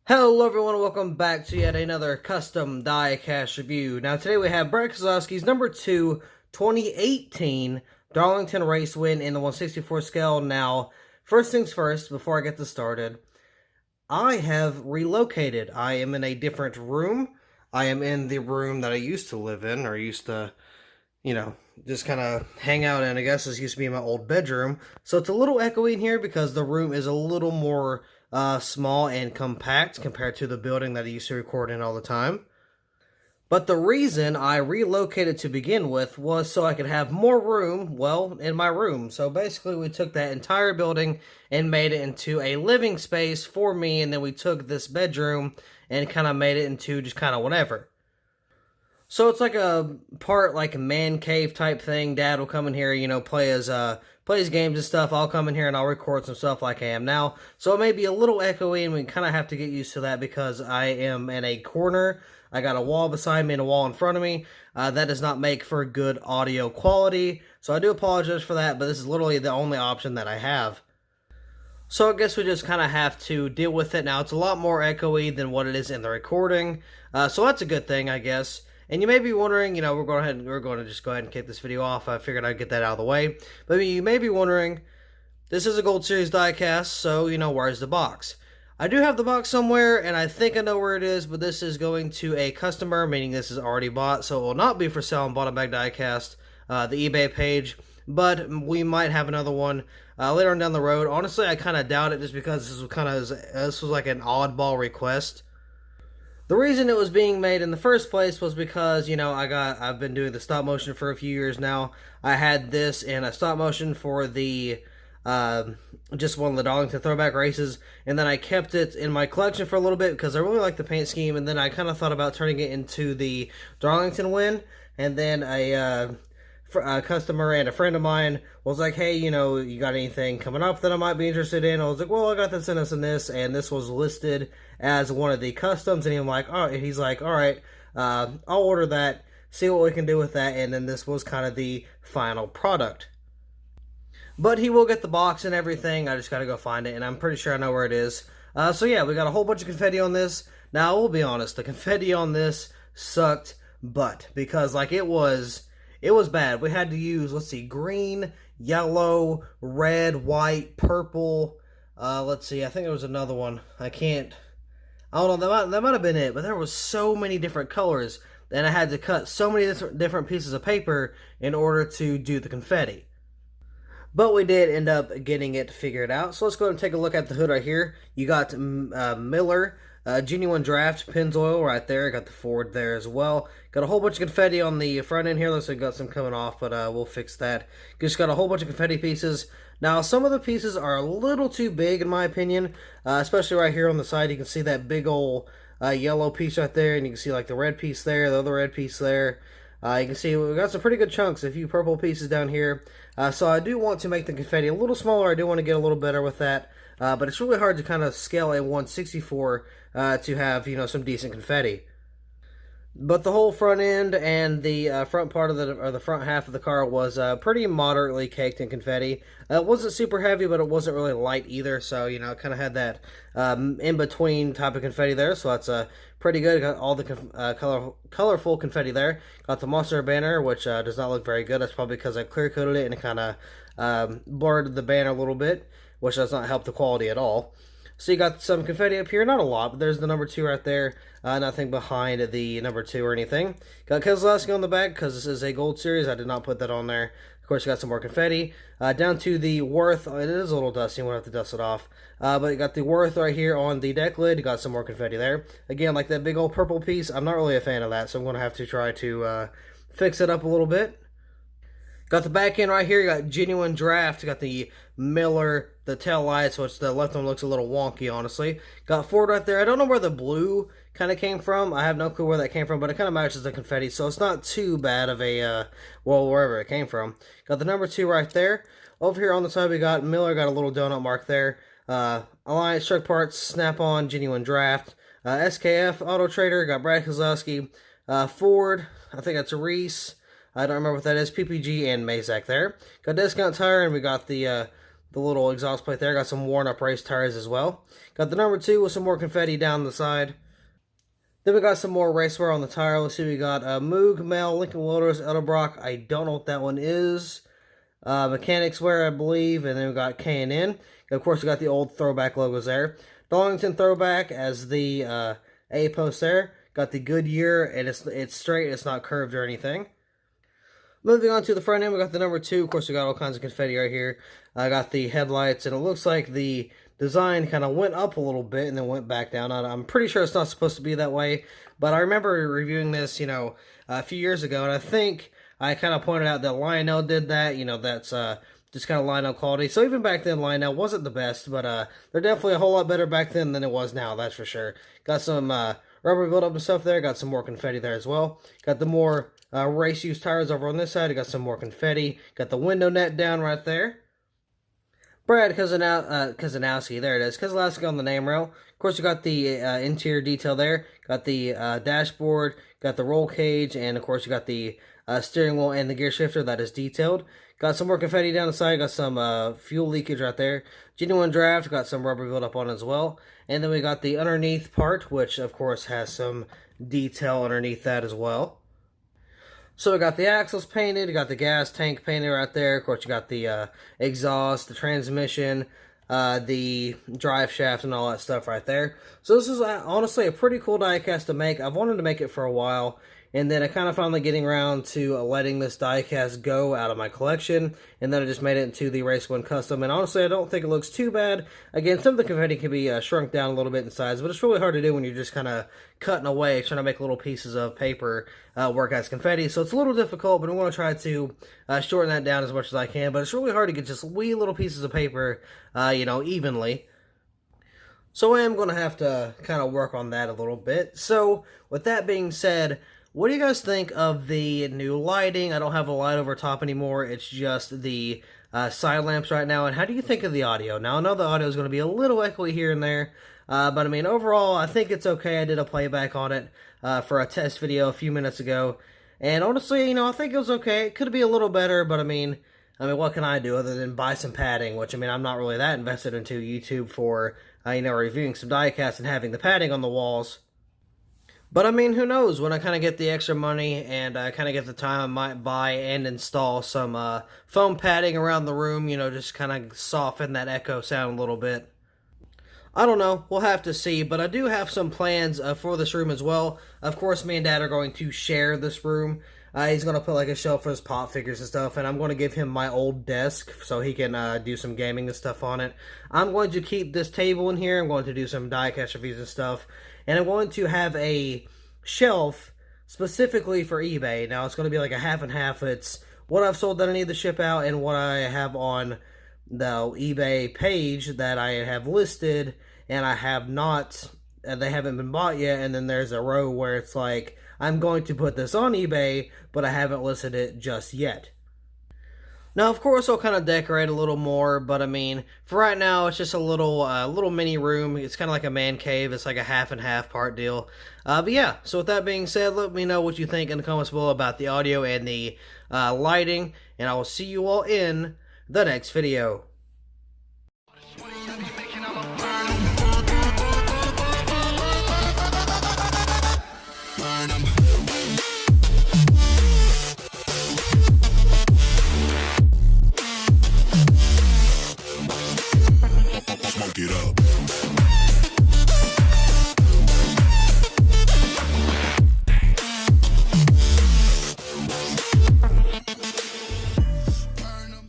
Hello everyone, welcome back to yet another custom diecast review. Now today we have Brad Keselowski's number 2 2018 Darlington race win in the 164 scale. Now, first things first, before I get this started, I have relocated. I am in a different room. I am in the room that I used to live in, or used to, just kind of hang out in. I guess this used to be my old bedroom. So it's a little echoey in here because the room is a little more small and compact compared to the building that I used to record in all the time. But the reason I relocated to begin with was so I could have more room, well, in my room. So basically we took that entire building and made it into a living space for me, and then we took this bedroom and kind of made it into just kind of whatever. So it's like a part like a man cave type thing. Dad will come in here, play his games and stuff. I'll come in here and I'll record some stuff like I am now. So it may be a little echoey, and we kind of have to get used to that because I am in a corner. I got a wall beside me and a wall in front of me. That does not make for good audio quality. So I do apologize for that, but this is literally the only option that I have. So I guess we just kind of have to deal with it now. It's a lot more echoey than what it is in the recording. So that's a good thing, I guess. And you may be wondering, we're going to just go ahead and kick this video off. I figured I'd get that out of the way. But you may be wondering, this is a Gold Series diecast, so, where's the box? I do have the box somewhere, and I think I know where it is, but this is going to a customer, meaning this is already bought, so it will not be for sale on Bag Diecast, the eBay page. But we might have another one later on down the road. Honestly, I kind of doubt it, just because this was like an oddball request. The reason it was being made in the first place was because, I've been doing the stop motion for a few years now. I had this in a stop motion for the, just one of the Darlington Throwback races, and then I kept it in my collection for a little bit because I really like the paint scheme, and then I kind of thought about turning it into the Darlington win, and then a customer and a friend of mine was like, hey, you got anything coming up that I might be interested in? I was like, well, I got this and this was listed as one of the customs, and he's like, all right, I'll order that, see what we can do with that, and then this was kind of the final product. But he will get the box and everything. I just got to go find it, and I'm pretty sure I know where it is. So yeah, we got a whole bunch of confetti on this. Now, I will be honest, the confetti on this sucked butt, because it was bad. We had to use, green, yellow, red, white, purple. I think there was another one. I don't know, that might have been it, but there was so many different colors, and I had to cut so many different pieces of paper in order to do the confetti. But we did end up getting it figured out. So let's go ahead and take a look at the hood right here. You got Miller Genuine Draft Pennzoil right there. Got the Ford there as well. Got a whole bunch of confetti on the front end here. Looks like got some coming off, but we'll fix that. Just got a whole bunch of confetti pieces. Now, some of the pieces are a little too big, in my opinion, especially right here on the side. You can see that big old yellow piece right there, and you can see like the red piece there, the other red piece there. You can see we've got some pretty good chunks, a few purple pieces down here. So I do want to make the confetti a little smaller. I do want to get a little better with that. But it's really hard to kind of scale a 164 to have, some decent confetti. But the whole front end and the front part of the front half of the car was pretty moderately caked in confetti. It wasn't super heavy, but it wasn't really light either. So, it kind of had that in-between type of confetti there. So that's pretty good. Got all the colorful confetti there. Got the monster banner, which does not look very good. That's probably because I clear-coated it and it kind of blurred the banner a little bit, which does not help the quality at all. So you got some confetti up here, not a lot, but there's the number 2 right there. Nothing behind the number 2 or anything. Got Keselowski on the back because this is a Gold Series. I did not put that on there. Of course, you got some more confetti. Down to the Worth. It is a little dusty. We'll have to dust it off. But you got the Worth right here on the deck lid. You got some more confetti there. Again, like that big old purple piece, I'm not really a fan of that, so I'm going to have to try to fix it up a little bit. Got the back end right here. You got Genuine Draft. You got the Miller, the tail lights, which the left one looks a little wonky, honestly. Got Ford right there. I don't know where the blue kind of came from. I have no clue where that came from, but it kind of matches the confetti, so it's not too bad of a, wherever it came from. Got the number 2 right there. Over here on the side, we got Miller. Got a little donut mark there. Alliance Truck Parts, Snap-on, Genuine Draft. SKF, Auto Trader. Got Brad Keselowski. Ford, I think that's a Reese. I don't remember what that is. PPG and Mazak there. Got Discount Tire, and we got the the little exhaust plate there. Got some worn up race tires as well. Got the number 2 with some more confetti down the side. Then we got some more race wear on the tire. Let's see, we got Moog, Mel, Lincoln Wilders, Edelbrock. I don't know what that one is. Mechanics wear, I believe. And then we got K&N. Of course, we got the old Throwback logos there. Darlington Throwback as the A post there. Got the Goodyear, and it's straight. It's not curved or anything. Moving on to the front end, we got the number 2. Of course, we got all kinds of confetti right here. I got the headlights, and it looks like the design kind of went up a little bit and then went back down. I'm pretty sure it's not supposed to be that way, but I remember reviewing this, a few years ago, and I think I kind of pointed out that Lionel did that. That's just kind of Lionel quality. So even back then, Lionel wasn't the best, but they're definitely a whole lot better back then than it was now, that's for sure. Got some rubber build-up and stuff there. Got some more confetti there as well. Got the more race use tires over on this side. I got some more confetti. Got the window net down right there. Brad Keselowski, there it is. Keselowski on the name rail. Of course, you got the interior detail there. Got the dashboard. Got the roll cage, and of course, you got the steering wheel and the gear shifter that is detailed. Got some more confetti down the side. Got some fuel leakage right there. Genuine draft. Got some rubber build up on it as well. And then we got the underneath part, which of course has some detail underneath that as well. So we got the axles painted, you got the gas tank painted right there. Of course, you got the exhaust, the transmission, the drive shaft, and all that stuff right there. So this is honestly a pretty cool diecast to make. I've wanted to make it for a while, and then I kind of finally getting around to letting this diecast go out of my collection, and then I just made it into the Race 1 Custom. And honestly, I don't think it looks too bad. Again, some of the confetti can be shrunk down a little bit in size, but it's really hard to do when you're just kind of cutting away, trying to make little pieces of paper work as confetti. So it's a little difficult, but I'm going to try to shorten that down as much as I can. But it's really hard to get just wee little pieces of paper, evenly. So I am going to have to kind of work on that a little bit. So with that being said, what do you guys think of the new lighting? I don't have a light over top anymore. It's just the side lamps right now. And how do you think of the audio? Now, I know the audio is going to be a little echoey here and there. But, I mean, overall, I think it's okay. I did a playback on it for a test video a few minutes ago. And honestly, I think it was okay. It could be a little better, but, I mean, what can I do other than buy some padding? Which, I'm not really that invested into YouTube for, reviewing some diecast and having the padding on the walls. But, who knows? When I kind of get the extra money and I kind of get the time, I might buy and install some foam padding around the room, just kind of soften that echo sound a little bit. I don't know. We'll have to see, but I do have some plans for this room as well. Of course, me and Dad are going to share this room. He's going to put like a shelf for his pop figures and stuff, and I'm going to give him my old desk so he can do some gaming and stuff on it. I'm going to keep this table in here. I'm going to do some diecast reviews and stuff, and I'm going to have a shelf specifically for eBay. Now, it's going to be like a half and half. It's what I've sold that I need to ship out and what I have on the eBay page that I have listed and I have not, they haven't been bought yet. And then there's a row where it's like, I'm going to put this on eBay, but I haven't listed it just yet. Now, of course, I'll kind of decorate a little more, but for right now, it's just a little mini room. It's kind of like a man cave. It's like a half and half part deal. But yeah, so with that being said, let me know what you think in the comments below about the audio and the lighting, and I will see you all in the next video.